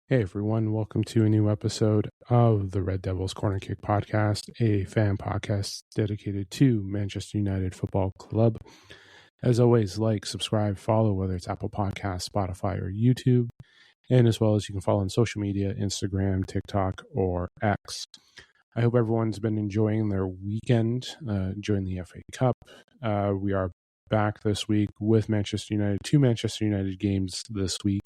Hey everyone, welcome to a new episode of the Red Devils Corner Kick podcast, a fan podcast dedicated to Manchester United Football Club. As always, like, subscribe, follow, whether it's Apple Podcasts, Spotify, or YouTube, and as well as you can follow on social media, Instagram, TikTok, or X. I hope everyone's been enjoying their weekend, enjoying the FA Cup. We are back this week with Manchester United, 2 Manchester United games this week.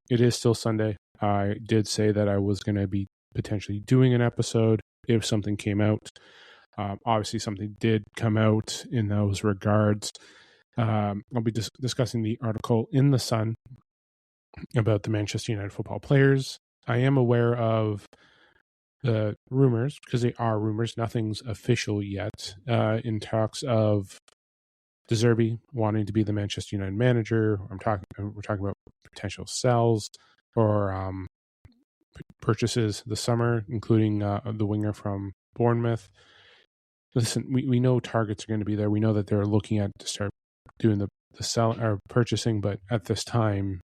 It is still Sunday. I did say that I was going to be potentially doing an episode if something came out. Obviously, something did come out in those regards. I'll be discussing the article in The Sun about the Manchester United football players. I am aware of the rumors, because they are rumors. Nothing's official yet, in talks of De Zerbi wanting to be the Manchester United manager. We're talking about potential sells or purchases this summer, including the winger from Bournemouth. Listen, we know targets are going to be there. We know that they're looking at to start doing the sell or purchasing, but at this time,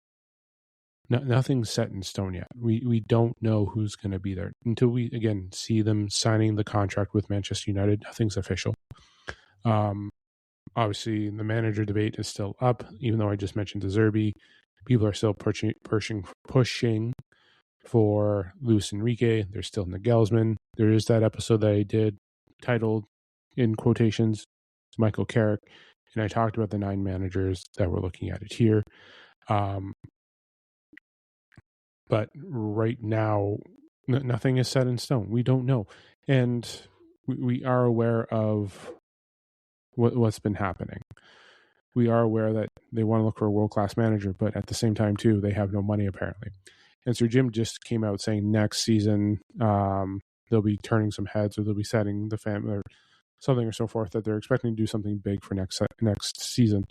nothing's set in stone yet. We don't know who's going to be there until we again see them signing the contract with Manchester United. Nothing's official. Obviously, the manager debate is still up, even though I just mentioned De Zerbi. People are still pushing for Luis Enrique. There's still Nagelsmann. There is that episode that I did titled, in quotations, Michael Carrick, and I talked about the 9 managers that we're looking at it here. But right now, nothing is set in stone. We don't know. And we are aware of what's been happening. We are aware that they want to look for a world-class manager, but at the same time, too, they have no money, apparently. And Sir Jim just came out saying next season they'll be turning some heads, or they'll be setting the family or something or so forth, that they're expecting to do something big for next season.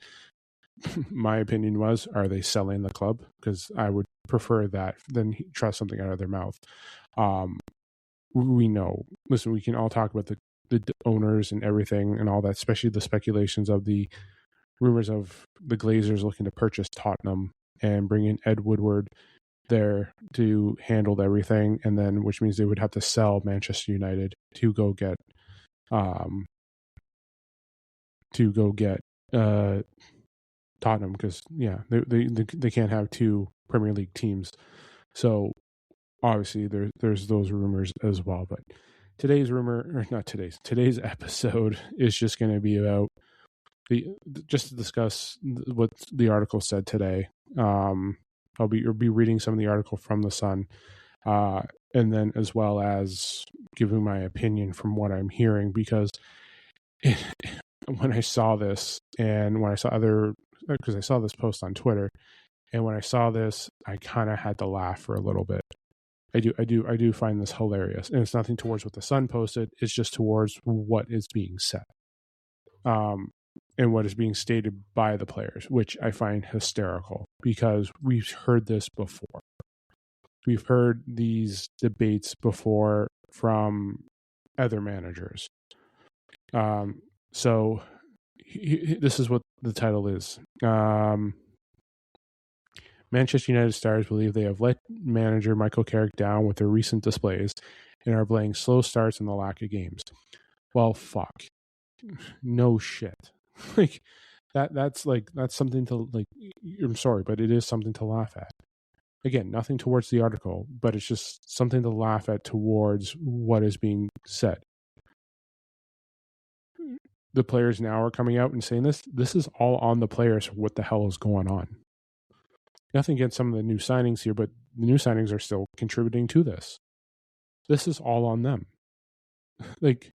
My opinion was, are they selling the club? Because I would prefer that than trust something out of their mouth. We know. Listen, we can all talk about the owners and everything and all that, especially the speculations of the rumors of the Glazers looking to purchase Tottenham and bring in Ed Woodward there to handle everything, and then which means they would have to sell Manchester United to go get Tottenham, because they can't have 2 Premier League teams. So obviously there's those rumors as well. But today's episode is just going to be about just to discuss what the article said today. I'll be reading some of the article from The Sun, and then as well as giving my opinion from what I'm hearing, because when I saw this, and when I saw because I saw this post on Twitter, and when I saw this, I kind of had to laugh for a little bit. I do find this hilarious, and it's nothing towards what The Sun posted. It's just towards what is being said, and what is being stated by the players, which I find hysterical, because we've heard this before. We've heard these debates before from other managers. So this is what the title is. Manchester United stars believe they have let manager Michael Carrick down with their recent displays and are blaming slow starts and the lack of games. Well, fuck. No shit. Like that's something to, like, I'm sorry, but it is something to laugh at. Again, nothing towards the article, but it's just something to laugh at towards what is being said. The players now are coming out and saying this is all on the players. What the hell is going on? Nothing against some of the new signings here, but the new signings are still contributing to this. This is all on them. Like,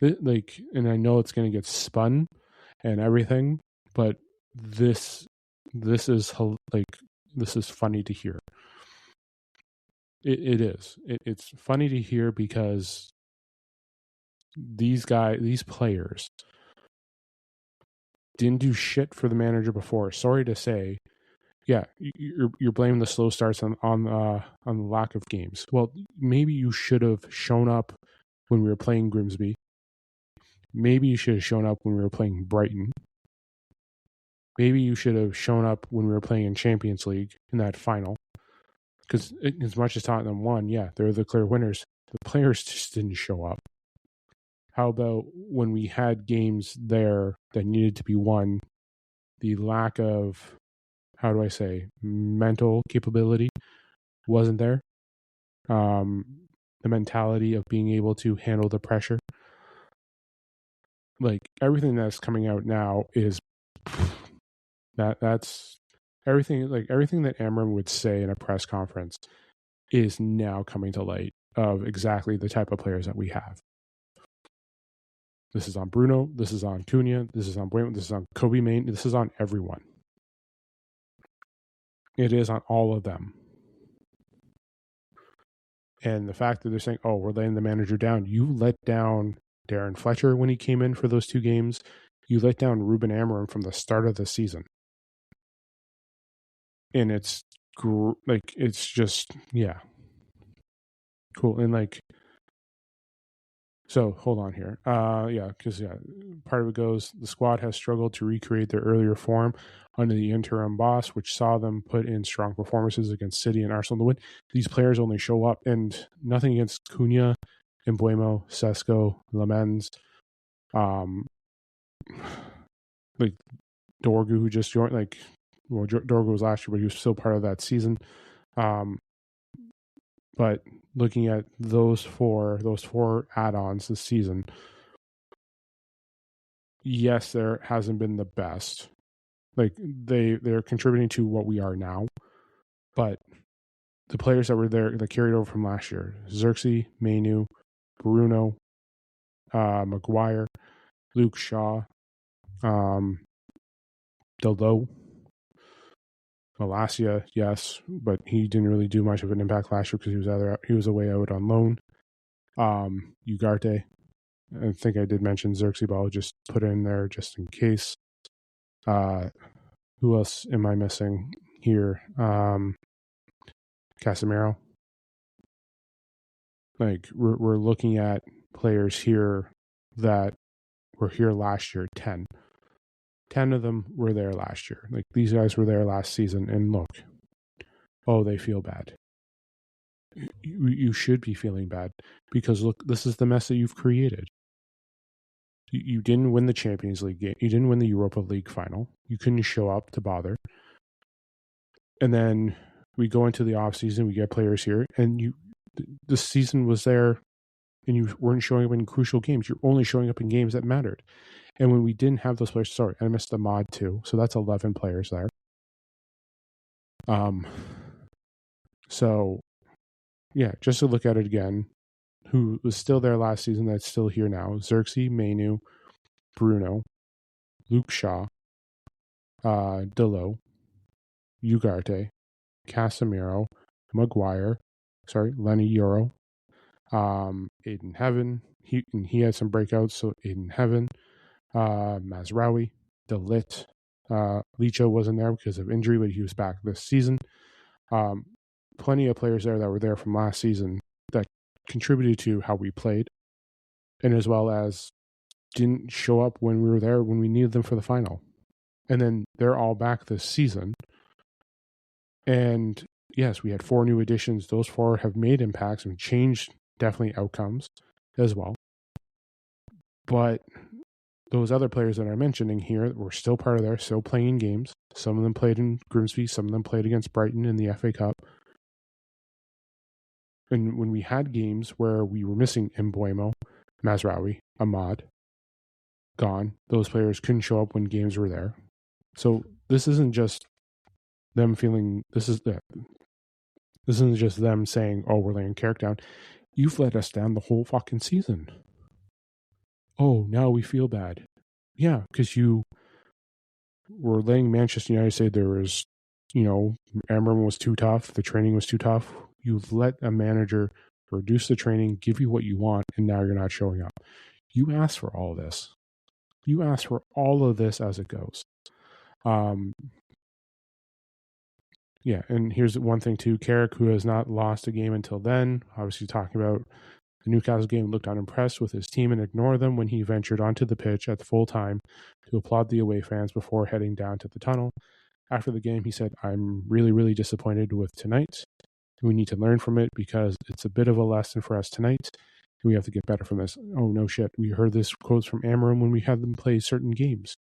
and I know it's going to get spun and everything, but this is funny to hear. It is. It's funny to hear, because these players didn't do shit for the manager before. Sorry to say. Yeah, you're blaming the slow starts on the lack of games. Well, maybe you should have shown up when we were playing Grimsby. Maybe you should have shown up when we were playing Brighton. Maybe you should have shown up when we were playing in Champions League in that final. Because as much as Tottenham won, yeah, they're the clear winners. The players just didn't show up. How about when we had games there that needed to be won, the lack of, how do I say, mental capability wasn't there. The mentality of being able to handle the pressure. Like, everything that's coming out now is that's everything. Like, everything that Amram would say in a press conference is now coming to light of exactly the type of players that we have. This is on Bruno. This is on Cunha. This is on Bueno. This is on Kobe Main. This is on everyone. It is on all of them. And the fact that they're saying, oh, we're letting the manager down. You let down Darren Fletcher when he came in for those 2 games. You let down Ruben Amorim from the start of the season. And it's it's just, yeah. Cool. And like, so hold on here. Because part of it goes, the squad has struggled to recreate their earlier form under the interim boss, which saw them put in strong performances against City and Arsenal to win. These players only show up, and nothing against Cunha, Embuemo, Sesko, Lamens, like Dorgu, who just joined. Like, well, Dorgu was last year, but he was still part of that season. But looking at those four add-ons this season, yes, there hasn't been the best. Like, they're contributing to what we are now, but the players that were there that carried over from last year: Xerxes, Mainu, Bruno, Maguire, Luke Shaw, Deldo, Malacia, yes, but he didn't really do much of an impact last year because he was away out on loan. Ugarte, I think I did mention Xerxes, but I'll just put it in there just in case. Who else am I missing here? Casemiro. Like, we're looking at players here that were here last year. 10 of them were there last year. Like, these guys were there last season, and look, oh, they feel bad. You should be feeling bad, because look, this is the mess that you've created. You didn't win the Champions League game. You didn't win the Europa League final. You couldn't show up to bother. And then we go into the offseason, we get players here, and the season was there, and you weren't showing up in crucial games. You're only showing up in games that mattered. And when we didn't have those players, sorry, I missed the mod too. So that's 11 players there. So, yeah, just to look at it again, who was still there last season that's still here now: Xerxes, Mainu, Bruno, Luke Shaw, Delo, Ugarte, Casemiro, Maguire, Lenny Euro, Aiden Heaven. He had some breakouts, so Aiden Heaven, Mazraoui, Delit. Licho wasn't there because of injury, but he was back this season. Plenty of players there that were there from last season that contributed to how we played, and as well as didn't show up when we were there when we needed them for the final. And then they're all back this season. And yes, we had 4 new additions. Those 4 have made impacts and changed definitely outcomes as well. But those other players that I'm mentioning here were still part of there, still playing in games. Some of them played in Grimsby. Some of them played against Brighton in the FA Cup. And when we had games where we were missing Embuemo, Mazraoui, Ahmad, gone, those players couldn't show up when games were there. So this isn't just them feeling, this isn't just them saying, oh, we're laying Carrick down. You've let us down the whole fucking season. Oh, now we feel bad. Yeah, because you were letting Manchester United say there was, Amram was too tough, the training was too tough. You've let a manager reduce the training, give you what you want, and now you're not showing up. You asked for all of this. You asked for all of this as it goes. Yeah, and here's one thing too. Carrick, who has not lost a game until then, obviously talking about the Newcastle game, looked unimpressed with his team and ignored them when he ventured onto the pitch at full time to applaud the away fans before heading down to the tunnel. After the game, he said, I'm really, really disappointed with tonight. We need to learn from it because it's a bit of a lesson for us tonight. We have to get better from this. Oh, no shit. We heard this quotes from Amram when we had them play certain games.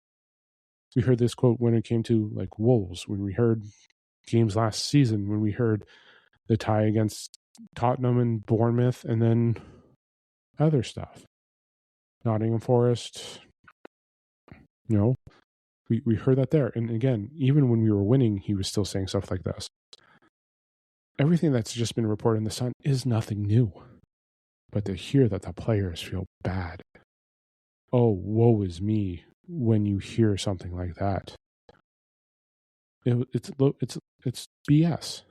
We heard this quote when it came to like Wolves, when we heard games last season, when we heard the tie against Tottenham and Bournemouth, and then other stuff. Nottingham Forest, we heard that there. And again, even when we were winning, he was still saying stuff like this. Everything that's just been reported in the Sun is nothing new. But to hear that the players feel bad, oh, woe is me when you hear something like that. It's BS.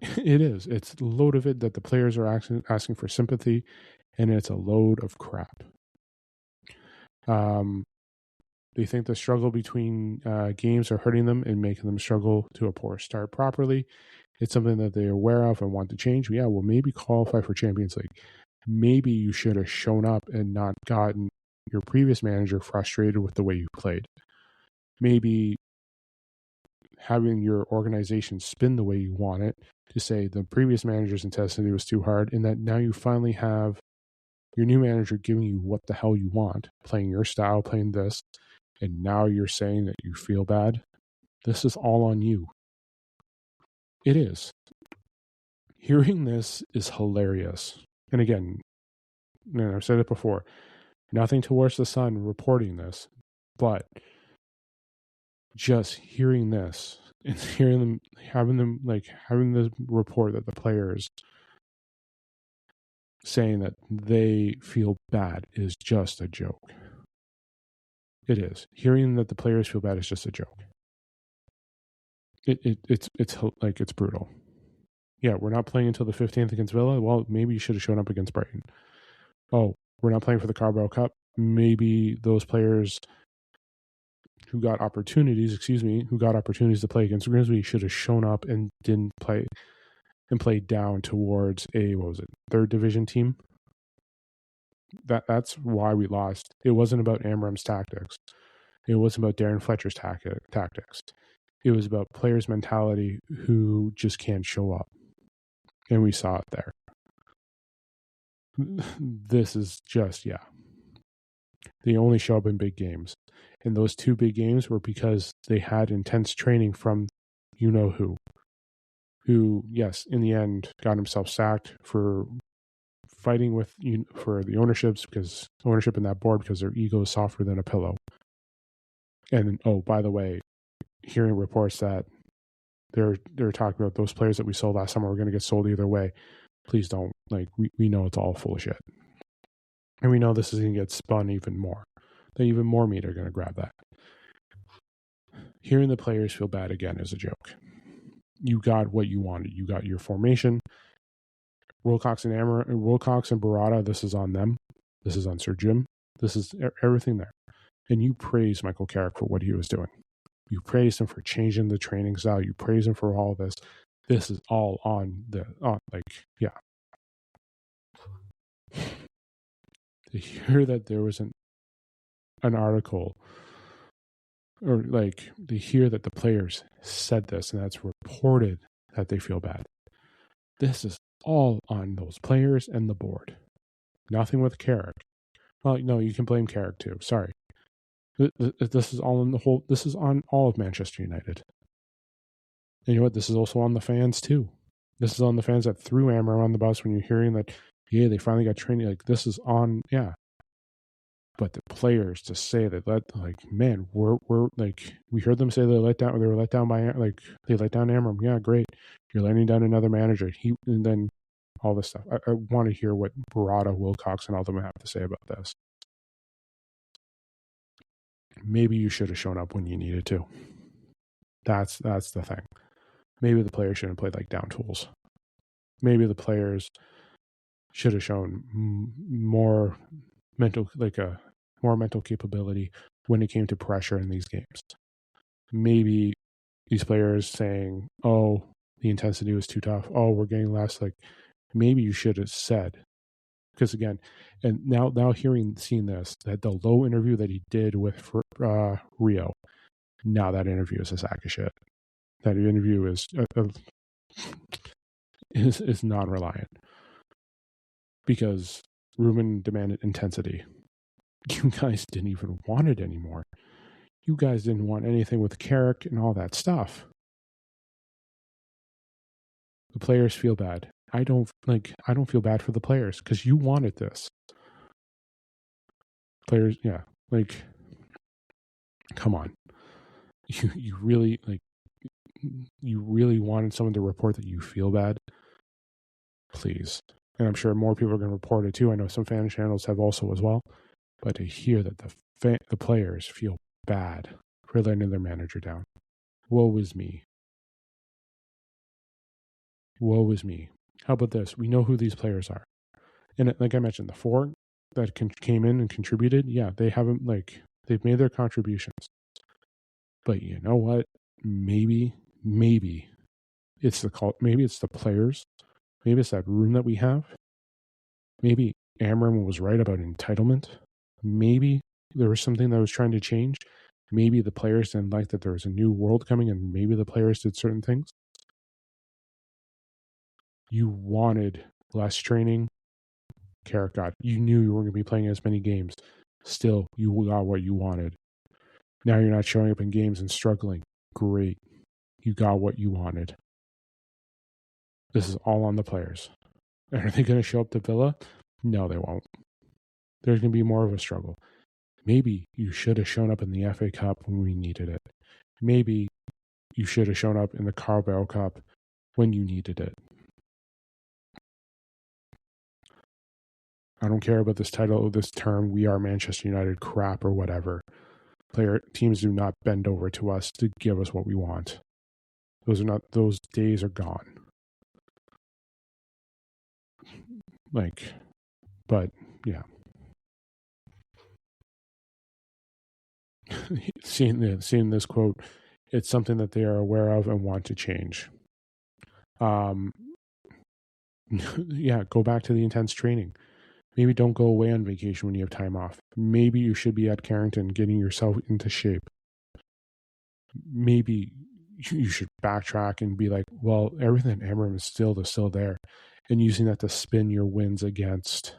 It is. It's a load of it that the players are asking for sympathy, and it's a load of crap. They think the struggle between games are hurting them and making them struggle to a poor start properly. It's something that they're aware of and want to change. Yeah, well, maybe qualify for Champions League. Maybe you should have shown up and not gotten your previous manager frustrated with the way you played. Maybe having your organization spin the way you want it to say the previous manager's intensity was too hard, and that now you finally have your new manager giving you what the hell you want, playing your style, playing this, and now you're saying that you feel bad. This is all on you. It is. Hearing this is hilarious. And again, I've said it before, nothing towards the Sun reporting this, but just hearing this and hearing them, having the report that the players saying that they feel bad is just a joke. It is. Hearing that the players feel bad is just a joke. It's brutal. Yeah, we're not playing until the 15th against Villa. Well, maybe you should have shown up against Brighton. Oh, we're not playing for the Carabao Cup. Maybe those players who got opportunities to play against Grimsby should have shown up and didn't play and played down towards a, third division team. That's why we lost. It wasn't about Amram's tactics. It wasn't about Darren Fletcher's tactics. It was about players' mentality who just can't show up. And we saw it there. This is just, they only show up in big games. And those two big games were because they had intense training from who, yes, in the end got himself sacked for fighting for the ownership in that board because their ego is softer than a pillow. And oh, by the way, hearing reports that they're talking about those players that we sold last summer were going to get sold either way. Please don't. We know it's all full of shit. And we know this is going to get spun even more. That even more meat are going to grab that. Hearing the players feel bad again is a joke. You got what you wanted. You got your formation. Wilcox and Barada, this is on them. This is on Sir Jim. This is everything there. And you praise Michael Carrick for what he was doing. You praised him for changing the training style. You praise him for all this. This is all To hear that there was an article, or to hear that the players said this and that's reported that they feel bad. This is all on those players and the board. Nothing with Carrick. Well, no, you can blame Carrick too. Sorry. This is all this is on all of Manchester United. And you know what? This is also on the fans too. This is on the fans that threw Amram on the bus when you're hearing that, they finally got training. This is on, But the players to say that, we heard them say they were let down by, they let down Amram. Yeah, great. You're letting down another manager. And then all this stuff. I want to hear what Barada, Wilcox, and all them have to say about this. Maybe you should have shown up when you needed to. That's the thing. Maybe the players shouldn't play like down tools. Maybe the players should have shown more mental capability when it came to pressure in these games. Maybe these players saying, "Oh, the intensity was too tough. Oh, we're getting less." Maybe you should have said, because again, and now seeing this, that the low interview that he did with Rio. Now that interview is a sack of shit. That interview is is non-reliant because Ruben demanded intensity. You guys didn't even want it anymore. You guys didn't want anything with Carrick and all that stuff. The players feel bad. I don't feel bad for the players because you wanted this. Players, yeah, like, come on. You really wanted someone to report that you feel bad? Please. And I'm sure more people are going to report it too. I know some fan channels have also as well. But to hear that the players feel bad for letting their manager down. Woe is me. Woe is me. How about this? We know who these players are. And like I mentioned, the 4 that came in and contributed, yeah, they've made their contributions. But you know what? Maybe it's the players. Maybe it's that room that we have. Maybe Amram was right about entitlement. Maybe there was something that was trying to change. Maybe the players didn't like that there was a new world coming, and maybe the players did certain things. You wanted less training. Carrick got. You knew you weren't going to be playing as many games. Still, you got what you wanted. Now you're not showing up in games and struggling. Great. You got what you wanted. This is all on the players. And are they going to show up to Villa? No, they won't. There's going to be more of a struggle. Maybe you should have shown up in the FA Cup when we needed it. Maybe you should have shown up in the Carabao Cup when you needed it. I don't care about this title, this term, we are Manchester United crap or whatever. Teams do not bend over to us to give us what we want. Those days are gone. But yeah. seeing this quote, it's something that they are aware of and want to change. Yeah, go back to the intense training. Maybe don't go away on vacation when you have time off. Maybe you should be at Carrington getting yourself into shape. Maybe you should backtrack and be like, well, everything at Amram is still there, and using that to spin your wins against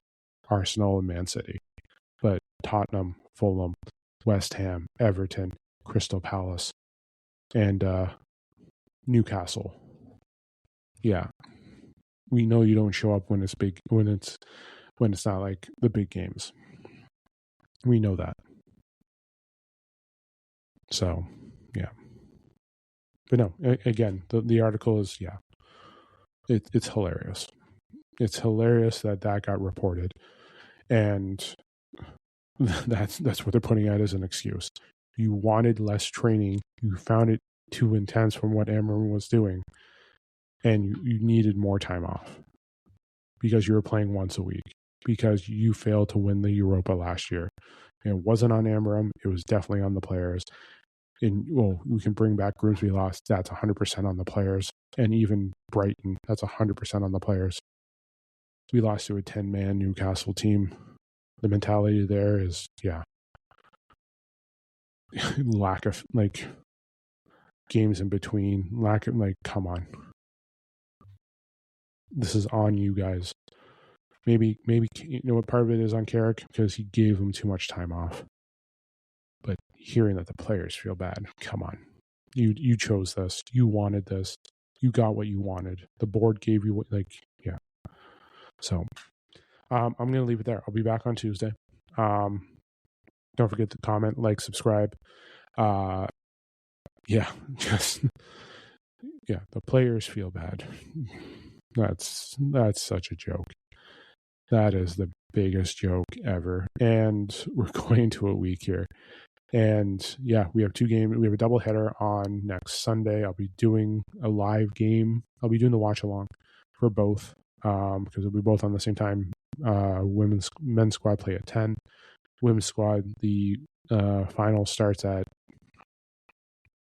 Arsenal and Man City. But Tottenham, Fulham, West Ham, Everton, Crystal Palace, and Newcastle. Yeah, we know you don't show up when it's big, when it's not like the big games. We know that. So, yeah. But no, again, the article is, yeah, it's hilarious. It's hilarious that got reported, and that's what they're putting out as an excuse. You wanted less training. You found it too intense from what Amram was doing, and you needed more time off because you were playing once a week, because you failed to win the Europa last year. And it wasn't on Amram. It was definitely on the players. And, well, we can bring back Grimsby loss. That's 100% on the players. And even Brighton, that's 100% on the players. We lost to a 10-man Newcastle team. The mentality there is, yeah, lack of, games in between. Lack of, come on. This is on you guys. Maybe, you know what part of it is on Carrick? Because he gave them too much time off. But hearing that the players feel bad, come on. You chose this. You wanted this. You got what you wanted. The board gave you yeah. So I'm going to leave it there. I'll be back on Tuesday. Don't forget to comment, subscribe. Yeah, the players feel bad. That's such a joke. That is the biggest joke ever. And we're going into a week here. And yeah, we have 2 games. We have a doubleheader on next Sunday. I'll be doing a live game. I'll be doing the watch along for both, because it'll be both on the same time. Men's squad play at 10. Women's squad, the final starts at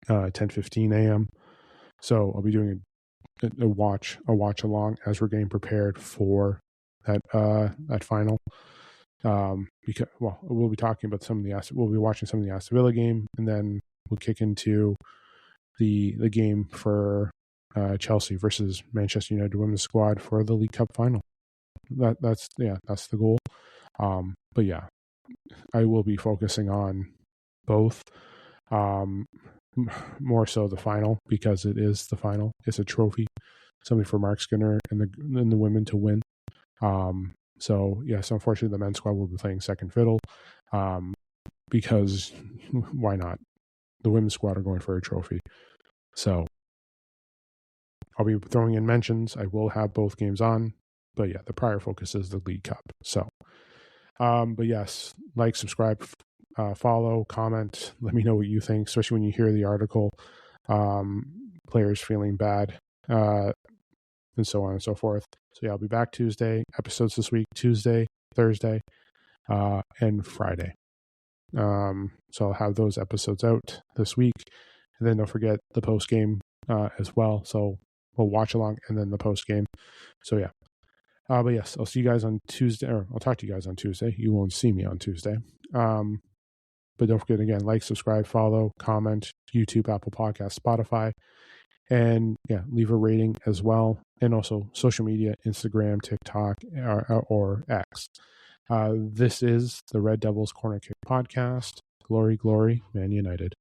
10:15 a.m. So I'll be doing a watch along as we're getting prepared for that final. Because, well, we'll be talking about we'll be watching some of the Aston Villa game, and then we'll kick into the game for Chelsea versus Manchester United women's squad for the League Cup final. That's the goal. But yeah, I will be focusing on both. More so the final, because it is the final. It's a trophy, something for Mark Skinner and the women to win. So yes, unfortunately, the men's squad will be playing second fiddle, because why not? The women's squad are going for a trophy. So I'll be throwing in mentions. I will have both games on, but yeah, the prior focus is the League Cup. So, but yes, like, subscribe, follow, comment. Let me know what you think, especially when you hear the article. Players feeling bad, and so on and so forth. So yeah, I'll be back Tuesday. Episodes this week: Tuesday, Thursday, and Friday. So I'll have those episodes out this week, and then don't forget the post game as well. So we'll watch along and then the post game. So yeah. But yes, I'll see you guys on Tuesday, or I'll talk to you guys on Tuesday. You won't see me on Tuesday. But don't forget, again, like, subscribe, follow, comment, YouTube, Apple Podcasts, Spotify, and yeah, leave a rating as well. And also social media, Instagram, TikTok, or X. This is the Red Devils Corner Kick Podcast. Glory, glory, Man United.